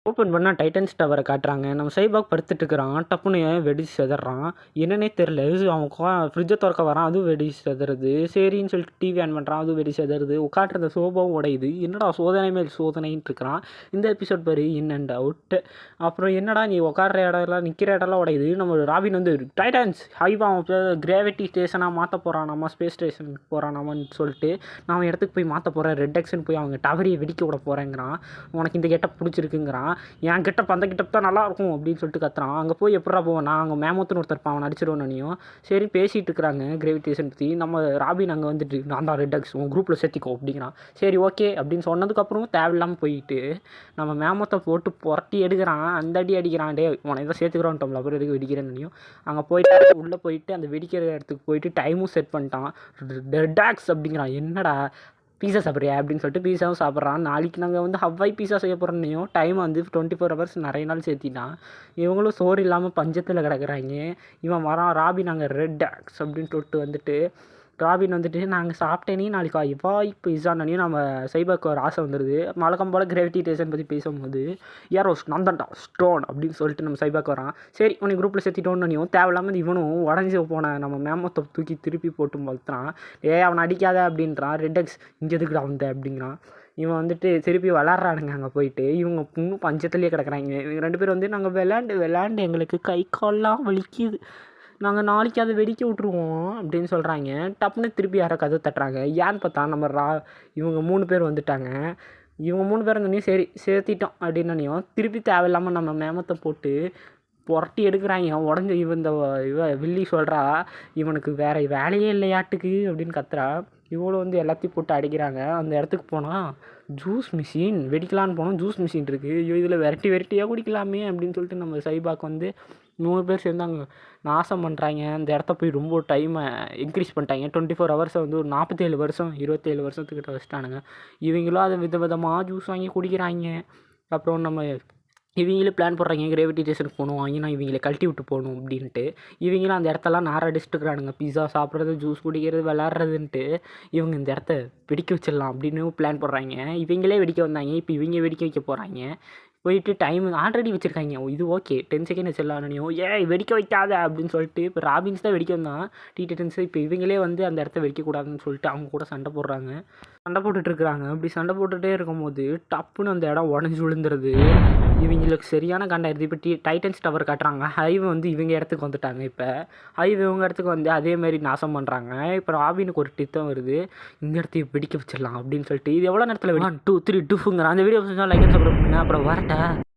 Open பண்ணால் Titans டவரை காட்டுறாங்க. நம்ம சைபாக் படுத்துட்டு இருக்கிறான். டப்புன்னு வெடிச்சு செதறான். என்னன்னே தெரில. அவன் ஃப்ரிட்ஜை திறக்க வரான், அதுவும் வெடிச்சு செதறுது. சரின்னு சொல்லிட்டு டிவி ஆன் பண்ணுறான், அதுவும் வெடிச்சு செதறுது. உட்காட்டுறத சோபாவும் உடையுது. என்னடா சோதனை மேல் சோதனைன்ட்டு இருக்கிறான். இந்த எபிசோட் பாரு இன்னும் டவுட்டு. அப்புறம் என்னடா நீ உட்காடுற இடம்லாம் நிற்கிற இடம்லாம் உடையுது. நம்ம ராபின் வந்து டைட்டன்ஸ் ஹைவா கிராவிட்டி ஸ்டேஷனாக மாற்ற போகிறான், நம்ம ஸ்பேஸ் ஸ்டேஷனுக்கு போகிறான் நம்மன்னு சொல்லிட்டு நான் இடத்துக்கு போய் மாற்ற போகிறேன். ரெட் எக்ஸ்ன்னு போய் அவங்க டவரையை வெடிக்க விட போகிறேங்கிறான். உனக்கு இந்த கெட்டப் பிடிச்சிருக்குங்கிறான். என் கிட்டப் அந்த கிட்டப் தான் நல்லாயிருக்கும் அப்படின்னு சொல்லிட்டு கத்துறான். அங்கே போய் எப்படா போவேன், நான் அங்கே மேமோத்துன்னு ஒருத்தர் அவன் நடிச்சிருவோம். சரி பேசிகிட்டு இருக்கிறாங்க கிராவிடேஷன் பற்றி. நம்ம ராபின் அங்கே வந்துட்டு நான் தான் ரெட் எக்ஸ் உன் குரூப்பில் சேர்த்திக்கோ அப்படிங்கிறான். சரி ஓகே அப்படின்னு சொன்னதுக்கப்புறம் தேவையில்லாமல் போயிட்டு நம்ம மேமத்தை போட்டு புரட்டி எடுக்கிறான். அந்த அடி அடிக்கிறான். டே உன இதை சேர்த்துக்கிறோன்ட்டோம்ல, அப்புறம் எதுக்கு வெடிக்கிறேன்னு. அங்கே போயிட்டு உள்ளே போயிட்டு அந்த வெடிக்கிற இடத்துக்கு போயிட்டு டைமும் செட் பண்ணிட்டான். ரெட் எக்ஸ் அப்படிங்கிறான். என்னடா பீஸா சாப்பிட்றியா அப்படின்னு சொல்லிட்டு பீஸாவும் சாப்பிட்றான். நாளைக்கு நாங்கள் வந்து ஹவாய் பீஸா செய்ய போகிறோன்னையும் டைம் வந்து 24 hours நிறைய நாள் சேர்த்திட்டான். இவங்களும் சோறு இல்லாமல் பஞ்சத்தில் கிடக்குறாங்க. இவன் வரான். ராபின் நாங்கள் ரெட் எக்ஸ் அப்படின்னு சொல்லிட்டு வந்துட்டு ராபின் வந்துட்டு நாங்கள் சாப்பிட்டேனே நாளைக்கு ஹவாய் பீஸானனையும் நம்ம சைபாக்கு ஒரு ஆசை வந்துடுது. வழக்கம் போல் கிராவிடேஷன் பற்றி பேசும்போது யாரோ நந்தண்டா ஸ்டோன் அப்படின்னு சொல்லிட்டு நம்ம சைபாக்கு வரான். சரி உனக்கு குரூப்பில் சேர்த்திட்டோன்னையும் தேவையில்லாமல் இவனும் உடஞ்சி போன நம்ம மேமத்தை தூக்கி திருப்பி போட்டு வளர்த்துறான். அவனை அடிக்காத அப்படின்றான். ரெட் எக்ஸ் இங்கே எதுக்குடா வந்த அப்படிங்கிறான். இவன் வந்துட்டு திருப்பி விளாட்றானுங்க. அங்கே போயிட்டு இவங்க இன்னும் பஞ்சத்துலேயே கிடக்குறாங்க. இவங்க 2 பேர் வந்து நாங்கள் விளாண்டு எங்களுக்கு கை கால்லாம் வலிக்குது, நாங்கள் நாளைக்கு அதை வெடிக்க விட்ருவோம் அப்படின்னு சொல்கிறாங்க. டப்புன்னு திருப்பி யாரோ கதை தட்டுறாங்க. ஏன்னு பார்த்தா நம்ம இவங்க 3 பேர் வந்துட்டாங்க. இவங்க 3 பேர் இருந்தோடனே சரி சேர்த்திட்டோம் அப்படின்னனையும் திருப்பி தேவையில்லாமல் நம்ம மேமத்தை போட்டு புரட்டி எடுக்கிறாங்க. உடஞ்சி இவ வில்லி சொல்கிறா இவனுக்கு வேறு வேலையே இல்லையாட்டுக்கு அப்படின்னு கத்துறா. இவ்வளோ வந்து எல்லாத்தையும் போட்டு அடிக்கிறாங்க. அந்த இடத்துக்கு போனால் ஜூஸ் மிஷின் வெடிக்கலான்னு போனோம். ஜூஸ் மிஷின் இருக்குது. ஐயோ இதில் வெரைட்டியாக குடிக்கலாமே அப்படின்னு சொல்லிட்டு நம்ம சைபாக் வந்து 3 பேர் சேர்ந்து அங்கே நாசம் பண்ணுறாங்க. அந்த இடத்த போய் ரொம்ப டைமை இன்க்ரீஸ் பண்ணிட்டாங்க. 24 hours வந்து ஒரு 47 வருஷம் 27 வருஷத்துக்கிட்ட வச்சுட்டானுங்க. இவங்களும் அதை விதவிதமாக ஜூஸ் வாங்கி குடிக்கிறாங்க. அப்புறம் நம்ம இவங்களும் பிளான் போடுறாங்க கிராவிட்டி ஸ்டேஷனுக்கு போகணும், வாங்கினா இவங்களை கழட்டி விட்டு போகணும் அப்படின்ட்டு. இவங்களும் அந்த இடத்தெல்லாம் நார அடிச்சுட்டுருக்குறானுங்க. பீஸா சாப்பிட்றது, ஜூஸ் குடிக்கிறது, விளாட்றதுன்ட்டு. இவங்க இந்த இடத்த வெடிக்க வச்சிடலாம் அப்படின்னு பிளான் போடுறாங்க. இவங்களே வெடிக்க வந்தாங்க, இப்போ இவங்க வெடிக்க வைக்க போகிறாங்க. போயிட்டு டைம் ஆல்ரெடி வச்சுருக்காங்க. இது ஓகே 10 செகண்ட் வச்சிடலாம்னு வெடிக்க வைக்காத அப்படின்னு சொல்லிட்டு இப்போ ராபின்ஸ் தான் வெடிக்க வந்தான் டீட்டன்ஸ். இப்போ இவங்களே வந்து அந்த இடத்த வெடிக்கக்கூடாதுன்னு சொல்லிட்டு அவங்க கூட சண்டை போடுறாங்க. சண்டை போட்டுட்ருக்குறாங்க. அப்படி சண்டை போட்டுகிட்டே இருக்கும்போது டப்புன்னு அந்த இடம் உடஞ்சி விழுந்துருது. இவங்களுக்கு சரியான கண்டாயிருது. இப்போ டைட்டன்ஸ் டவர் காட்டுறாங்க. ஹைவே வந்து இவங்க இடத்துக்கு வந்துட்டாங்க. இப்போ ஹைவே இவங்க இடத்துக்கு வந்து அதேமாதிரி நாசம் பண்ணுறாங்க. இப்போ ராபினுக்கு ஒரு டித்தம் வருது, இந்த இடத்தையும் வெடிக்க வச்சிடலாம் அப்படின்னு சொல்லிட்டு. இது எவ்வளோ நேரத்தில் 1 2 3 2ங்கிற அந்த வீடியோ லைக் அண்ட் சப்ஸ்கிரைப் பண்ணுங்க. அப்புறம் வரட்டேன்.